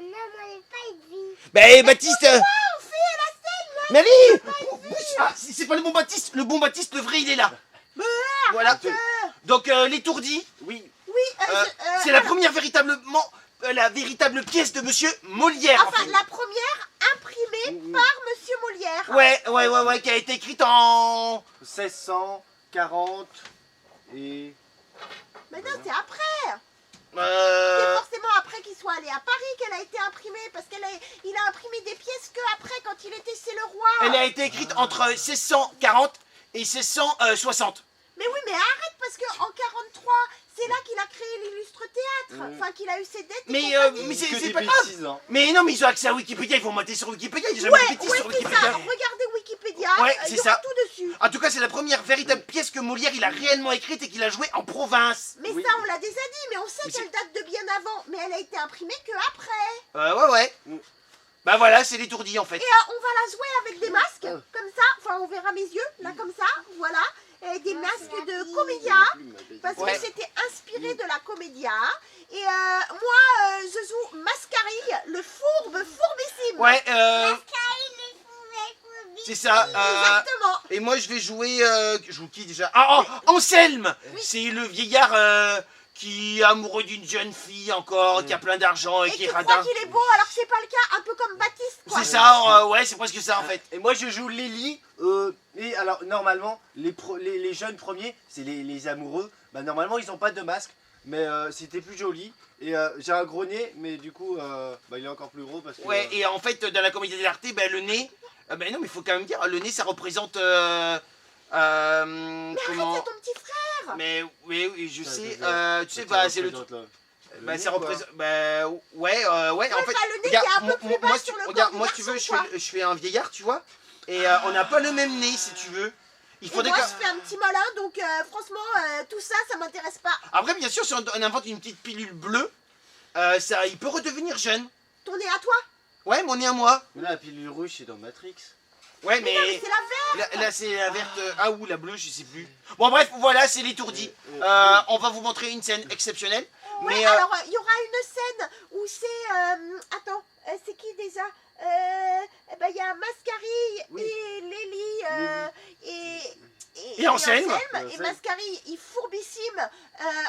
Non, mais pas une vie. Ben Baptiste. On fait la scène là. Mais allez, ah, c'est pas le bon Baptiste. Le bon Baptiste, le vrai, il est là. Voilà. Donc l'étourdi. Oui. Oui, C'est la première la véritable pièce de Monsieur Molière. enfin, en fait. la première imprimée par Monsieur Molière. Ouais, qui a été écrite en. 1640 et... Mais non, c'est après. C'est Euh, forcément après qu'il soit allé à Paris qu'elle a été imprimée, parce qu'il a imprimé des pièces que après quand il était chez le roi. Elle a été écrite entre 1640 et 1660. Mais oui, mais arrête, parce qu'en 43, c'est là qu'il a créé l'illustre théâtre. Enfin, qu'il a eu ses dettes. Mais que c'est des pas grave. bêtises, hein. Mais non, mais ils ont accès à Wikipédia, ils vont monter sur Wikipédia, ils ont jamais Ouais, de bêtises ouais, sur c'est Wikipédia. ça. Regardez Wikipédia, Ouais, il c'est y aura ça. tout dessus. En tout cas, c'est la première véritable pièce que Molière il a réellement écrite et qu'il a jouée en province. Mais Oui. ça, on l'a déjà dit, mais on sait Mais qu'elle date de bien avant. Mais elle a été imprimée que après. Ouais. Bah voilà, c'est l'étourdi en fait. Et on va la jouer avec des masques, comme ça. Enfin, on verra mes yeux, là, comme ça. Voilà. Et des masques de comédia. Parce Ouais. que c'était inspiré de la comédia. Et moi, je joue Mascarille, le fourbe fourbissime. Ouais, c'est ça. Exactement. Et moi je vais jouer. Je joue qui déjà? Ah, Anselme. C'est le vieillard qui est amoureux d'une jeune fille encore, qui a plein d'argent et Et qui qui est croit radin. qu'il est beau alors que c'est pas le cas, un peu comme Baptiste, quoi. C'est ça, ouais, c'est presque ça en fait. Et moi je joue Lélie. Et alors normalement les jeunes premiers, c'est les amoureux. Bah normalement ils ont pas de masque, mais c'était plus joli. Et j'ai un gros nez, mais du coup bah, il est encore plus gros parce que. Ouais, et en fait, dans la comédie dell'arte, ben, le nez. Ben non, mais il faut quand même dire, le nez ça représente. Mais arrête, Comment. c'est ton petit frère. Mais oui, je Ça, sais. ça, Tu sais, ça bah, c'est le représente truc. le Bah, nez, ça quoi. représente. Bah, ouais, en fait. bah, le nez regarde, qui est un peu plus bas moi, sur le regarde, corps moi, du si tu veux, garçon, quoi. je fais un vieillard, tu vois. Et on n'a pas le même nez, si tu veux. Il Et faudrait moi, que. je fais un petit malin, donc franchement, tout ça, ça m'intéresse pas. Après, bien sûr, si on invente une petite pilule bleue, ça, il peut redevenir jeune. Ton nez à toi. Ouais, mon nez à moi. Mais là, la pilule rouge, c'est dans Matrix. Ouais, Mais non, mais c'est la verte. Là, c'est la verte. Ah, ou la bleue, je sais plus. Bon, bref, voilà, c'est l'étourdi. On va vous montrer une scène exceptionnelle. Ouais, Mais alors il y aura une scène où c'est. Attends, c'est qui déjà il y a Mascarille Oui. et Lélie Et Anselme. Et Mascarille, il fourbissime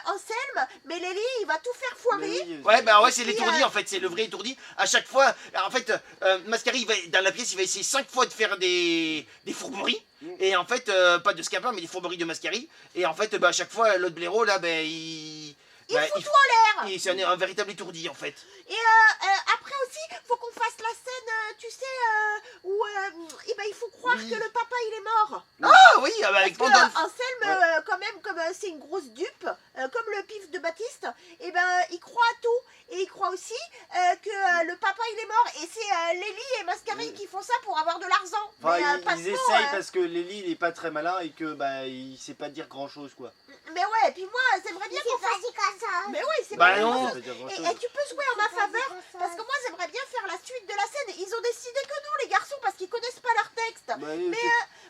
Anselme, mais Lélie, il va tout faire foirer. ouais, bah ouais, c'est Et puis, l'étourdi en fait, c'est le vrai étourdi. À chaque fois, en fait, Mascari, dans la pièce, il va essayer 5 fois de faire des fourberies. Et en fait, pas de Scapin, mais des fourberies de Mascari. Et en fait, bah, à chaque fois, l'autre blaireau, là, ben, il fout tout en l'air. C'est un véritable étourdi en fait. Et après aussi, faut qu'on fasse la scène, tu sais, où il faut croire que le papa il est mort. Ah oui, avec Parce Pandolf. que Anselme, quand même, comme c'est une grosse dupe, comme le pif de Baptiste, et ben il croit à tout. Et il croit aussi que le papa il est mort. Et c'est Lélie et Mascarille qui font ça pour avoir de l'argent. Enfin, Mais pas ils trop, essayent parce que Lélie il est pas très malin et que bah il sait pas dire grand chose quoi. Mais ouais, et puis moi j'aimerais bien qu'on fasse. comme ça. Mais oui, c'est Bah pas non. grand-chose. Ça veut dire grand Et chose. tu peux jouer en ma faveur parce que moi j'aimerais bien faire la suite de la scène. Ils ont décidé que non les garçons parce qu'ils connaissent pas leur texte. Bah, Mais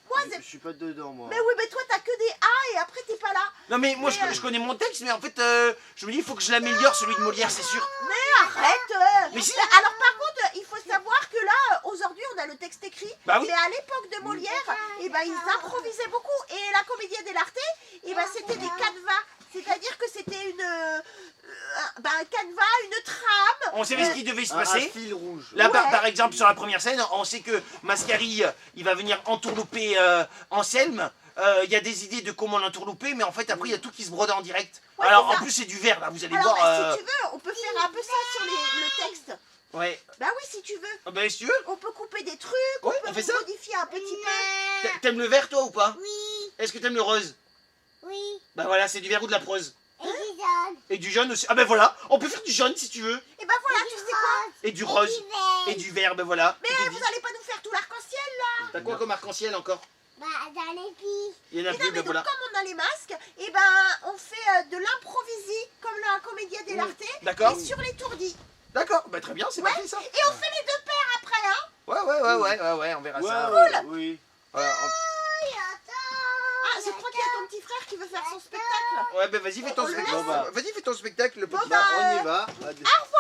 moi je suis pas dedans moi. mais oui, mais toi t'as que des A et après t'es pas là. Non mais moi Mais, je connais mon texte, mais en fait, je me dis, il faut que je l'améliore celui de Molière, c'est sûr. Mais arrête. Mais si. Alors par contre, il faut savoir que là aujourd'hui on a le texte écrit. Bah oui. Mais à l'époque de Molière, ils improvisaient beaucoup et la comédie dell'arte, c'était des canevas. C'est-à-dire que c'était un canevas, une trame. On savait ce qui devait se Un passer. fil rouge. Là, Ouais. par exemple, sur la première scène, on sait que Mascari, il va venir entourlouper Anselme. Il y a des idées de comment l'entourlouper, mais en fait, après, il y a tout qui se brode en direct. Ouais, Alors, c'est en ça. plus, c'est du verre, là, vous allez Alors voir. si tu veux, on peut faire un peu ça sur le texte. Ouais. Bah oui, si tu veux. Ah ben, si tu veux. On peut couper des trucs, Ouais, on on peut fait ça. modifier un petit peu. T'aimes le vert, toi, ou pas? Oui, Est-ce que t'aimes le rose? oui. Bah voilà, c'est du vert ou de la prose. Et du jaune. Et du jaune aussi. Ah ben voilà, on peut faire du jaune si tu veux. Et bah voilà, tu sais quoi. Et du rose. Du vert. Et du vert, ben voilà. Mais Tout est vous dit. allez pas nous faire tout l'arc-en-ciel là. T'as quoi comme arc-en-ciel encore? Bah, dans les billes. Il y en a Et non, plus, mais ben donc voilà. comme on a les masques, et ben on fait de l'improvisé comme la comédie dell'arte. D'accord. Et sur l'étourdi. D'accord, bah très bien, c'est Ouais. parfait ça. Et on fait les deux paires après, hein. Ouais, on verra ça. Ouais, oui. Voilà, Ah, je crois qu'il y a ton petit frère qui veut faire son spectacle. Ouais, ben vas-y, fais ton On le spectacle. laisse. Vas-y, fais ton spectacle, le petit. bah, On y va. Au revoir.